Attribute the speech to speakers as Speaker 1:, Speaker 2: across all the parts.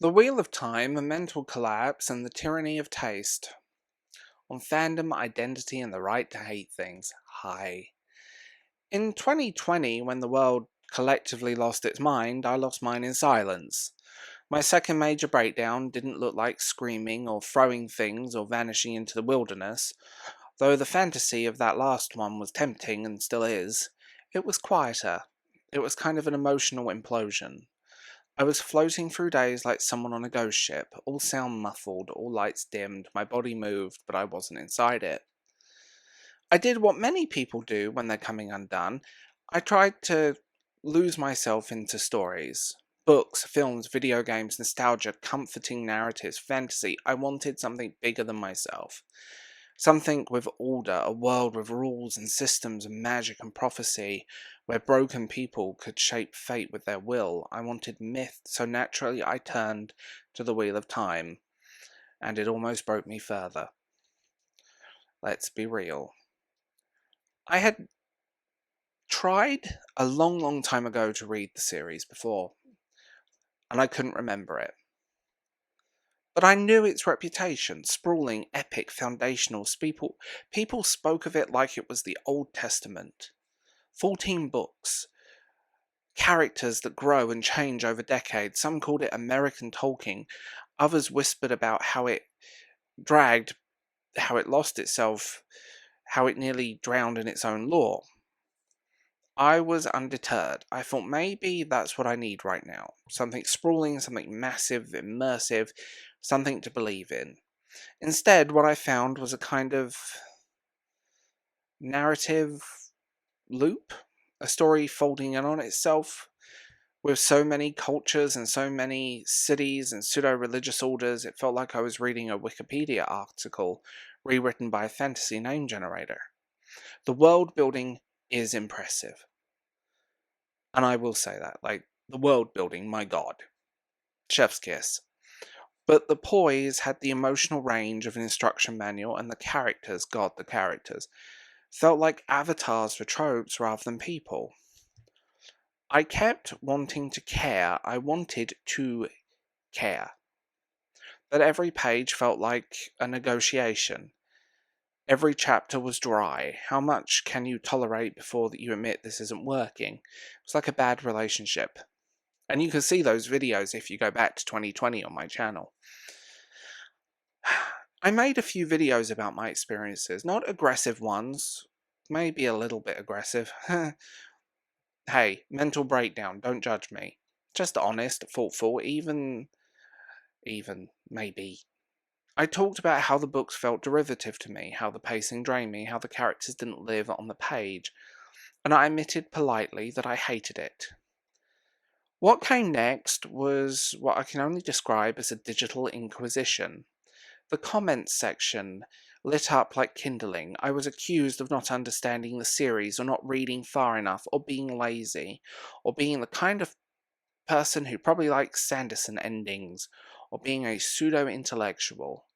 Speaker 1: The Wheel of Time, A Mental Collapse, and the Tyranny of Taste. On Fandom, Identity, and the Right to Hate Things. Hi. In 2020, when the world collectively lost its mind, I lost mine in silence. My second major breakdown didn't look like screaming or throwing things or vanishing into the wilderness, though the fantasy of that last one was tempting and still is. It was quieter. It was kind of an emotional implosion. I was floating through days like someone on a ghost ship, all sound muffled, all lights dimmed, my body moved, but I wasn't inside it. I did what many people do when they're coming undone. I tried to lose myself into stories. Books, films, video games, nostalgia, comforting narratives, fantasy. I wanted something bigger than myself. Something with order, a world with rules and systems and magic and prophecy, where broken people could shape fate with their will. I wanted myth, so naturally I turned to the Wheel of Time, and it almost broke me further. Let's be real. I had tried a long time ago to read the series before, and I couldn't remember it. But I knew its reputation, sprawling, epic, foundational. People spoke of it like it was the Old Testament. 14 books, characters that grow and change over decades. Some called it American Tolkien. Others whispered about how it dragged, how it lost itself, how it nearly drowned in its own lore. I was undeterred. I thought maybe that's what I need right now. Something sprawling, something massive, immersive, something to believe in. Instead, what I found was a kind of narrative loop, a story folding in on itself. With so many cultures and so many cities and pseudo-religious orders, it felt like I was reading a Wikipedia article rewritten by a fantasy name generator. The world building is impressive. And I will say that, the world building, my god. Chef's kiss. But the poise had the emotional range of an instruction manual, and the characters, god, the characters, felt like avatars for tropes rather than people. I kept wanting to care. I wanted to care. But every page felt like a negotiation. Every chapter was dry. How much can you tolerate before that you admit this isn't working? It's like a bad relationship. And you can see those videos if you go back to 2020 on my channel. I made a few videos about my experiences, not aggressive ones, maybe a little bit aggressive. Hey, mental breakdown, don't judge me. Just honest, thoughtful, even, maybe. I talked about how the books felt derivative to me, how the pacing drained me, how the characters didn't live on the page, and I admitted politely that I hated it. What came next was what I can only describe as a digital inquisition. The comments section lit up like kindling. I was accused of not understanding the series, or not reading far enough, or being lazy, or being the kind of person who probably likes Sanderson endings, or being a pseudo-intellectual.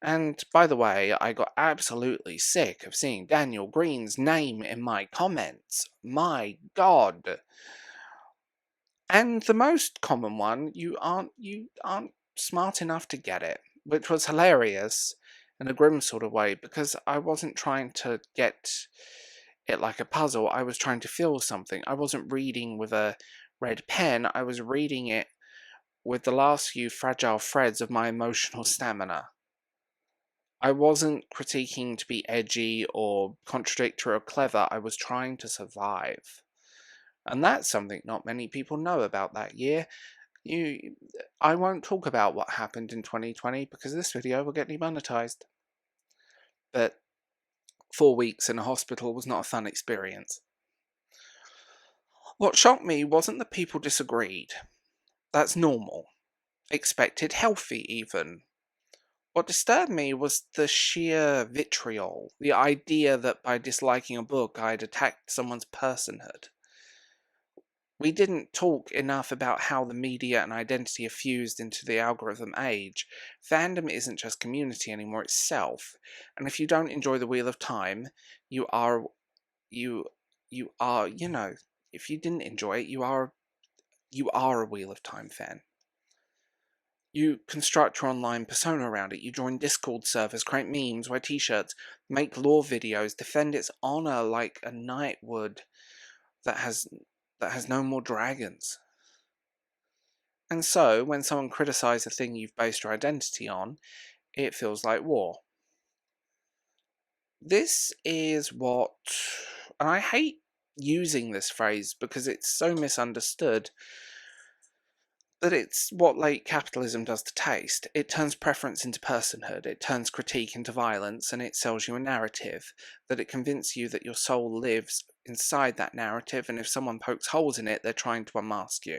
Speaker 1: And, by the way, I got absolutely sick of seeing Daniel Greene's name in my comments. My god. And the most common one, you aren't smart enough to get it, which was hilarious in a grim sort of way, because I wasn't trying to get it like a puzzle. I was trying to feel something. I wasn't reading with a red pen. I was reading it with the last few fragile threads of my emotional stamina. I wasn't critiquing to be edgy or contradictory or clever. I was trying to survive. And that's something not many people know about that year. I won't talk about what happened in 2020 because this video will get demonetized. But 4 weeks in a hospital was not a fun experience. What shocked me wasn't that people disagreed. That's normal. Expected, healthy even. What disturbed me was the sheer vitriol, the idea that by disliking a book I'd attacked someone's personhood. We didn't talk enough about how the media and identity are fused into the algorithm age. Fandom isn't just community anymore, it's self. And if you don't enjoy the Wheel of Time, you are, if you didn't enjoy it, you are a Wheel of Time fan. You construct your online persona around it. You join Discord servers, create memes, wear t-shirts, make lore videos, defend its honor like a knight would that has no more dragons. And so, when someone criticizes a thing you've based your identity on, it feels like war. This is what... And I hate using this phrase because it's so misunderstood, but it's what late capitalism does to taste. It turns preference into personhood, it turns critique into violence, and it sells you a narrative that it convinces you that your soul lives inside that narrative, and if someone pokes holes in it, they're trying to unmask you.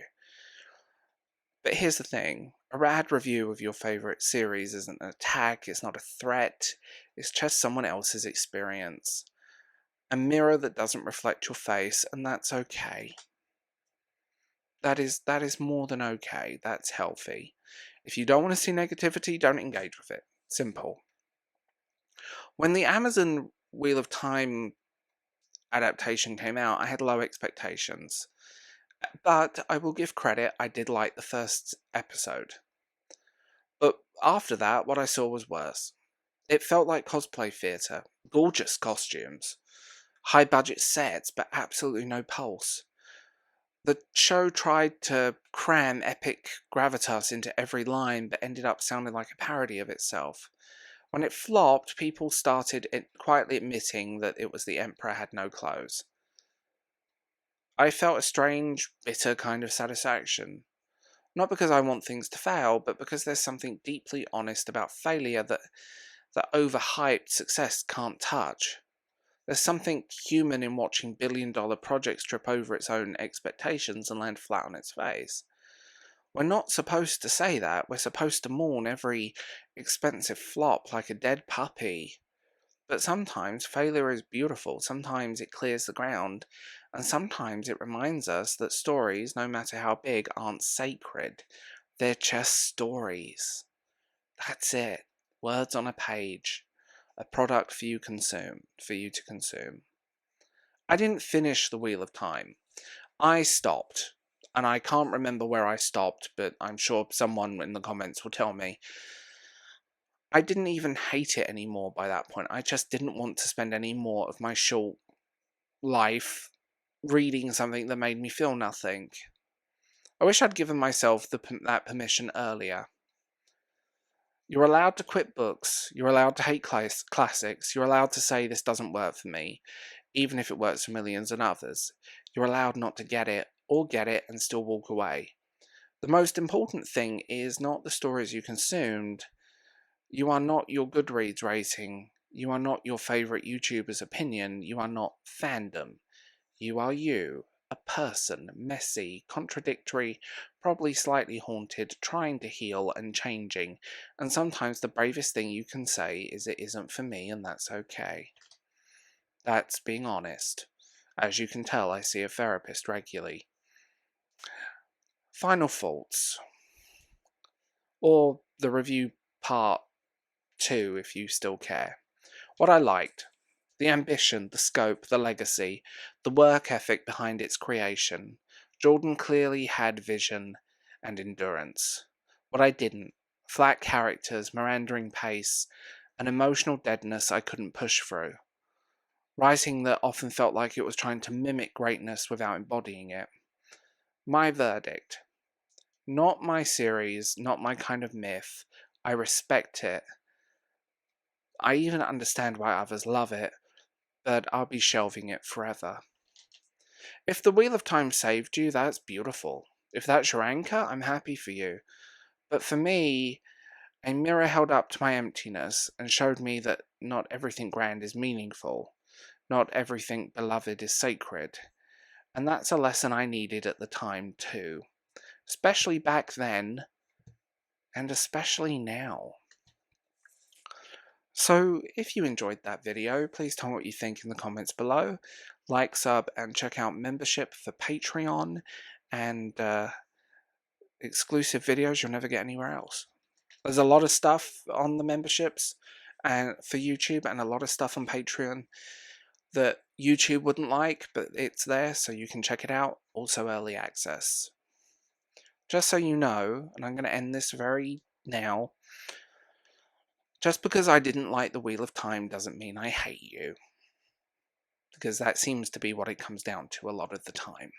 Speaker 1: But here's the thing, a rad review of your favourite series isn't an attack, it's not a threat, it's just someone else's experience. A mirror that doesn't reflect your face, and that's okay. That is more than okay, that's healthy. If you don't want to see negativity, don't engage with it. Simple. When the Amazon Wheel of Time adaptation came out, I had low expectations. But I will give credit, I did like the first episode. But after that, what I saw was worse. It felt like cosplay theatre. Gorgeous costumes. High budget sets, but absolutely no pulse. The show tried to cram epic gravitas into every line, but ended up sounding like a parody of itself. When it flopped, people started quietly admitting that it was the Emperor had no clothes. I felt a strange, bitter kind of satisfaction. Not because I want things to fail, but because there's something deeply honest about failure that overhyped success can't touch. There's something human in watching billion-dollar projects trip over its own expectations and land flat on its face. We're not supposed to say that. We're supposed to mourn every expensive flop like a dead puppy. But sometimes failure is beautiful, sometimes it clears the ground, and sometimes it reminds us that stories, no matter how big, aren't sacred. They're just stories. That's it. Words on a page. A product for you to consume. I didn't finish The Wheel of Time. I stopped. And I can't remember where I stopped, but I'm sure someone in the comments will tell me. I didn't even hate it anymore by that point. I just didn't want to spend any more of my short life reading something that made me feel nothing. I wish I'd given myself that permission earlier. You're allowed to quit books, you're allowed to hate classics, you're allowed to say this doesn't work for me, even if it works for millions and others. You're allowed not to get it, or get it and still walk away. The most important thing is not the stories you consumed. You are not your Goodreads rating. You are not your favourite YouTuber's opinion. You are not fandom. You are you, a person, messy, contradictory, probably slightly haunted, trying to heal and changing, and sometimes the bravest thing you can say is it isn't for me and that's okay. That's being honest. As you can tell, I see a therapist regularly. Final thoughts. Or the review part 2 if you still care. What I liked. The ambition, the scope, the legacy, the work ethic behind its creation. Jordan clearly had vision and endurance. What I didn't. Flat characters, meandering pace, an emotional deadness I couldn't push through. Writing that often felt like it was trying to mimic greatness without embodying it. My verdict. Not my series, not my kind of myth. I respect it. I even understand why others love it, but I'll be shelving it forever. If the Wheel of Time saved you, that's beautiful. If that's your anchor, I'm happy for you. But for me, a mirror held up to my emptiness and showed me that not everything grand is meaningful. Not everything beloved is sacred. And that's a lesson I needed at the time too. Especially back then, and especially now. So, if you enjoyed that video, please tell me what you think in the comments below. Like, sub, and check out membership for Patreon, and exclusive videos you'll never get anywhere else. There's a lot of stuff on the memberships and for YouTube, and a lot of stuff on Patreon that YouTube wouldn't like, but it's there, so you can check it out. Also early access. Just so you know, and I'm going to end this very Now, just because I didn't like The Wheel of Time doesn't mean I hate you, because that seems to be what it comes down to a lot of the time.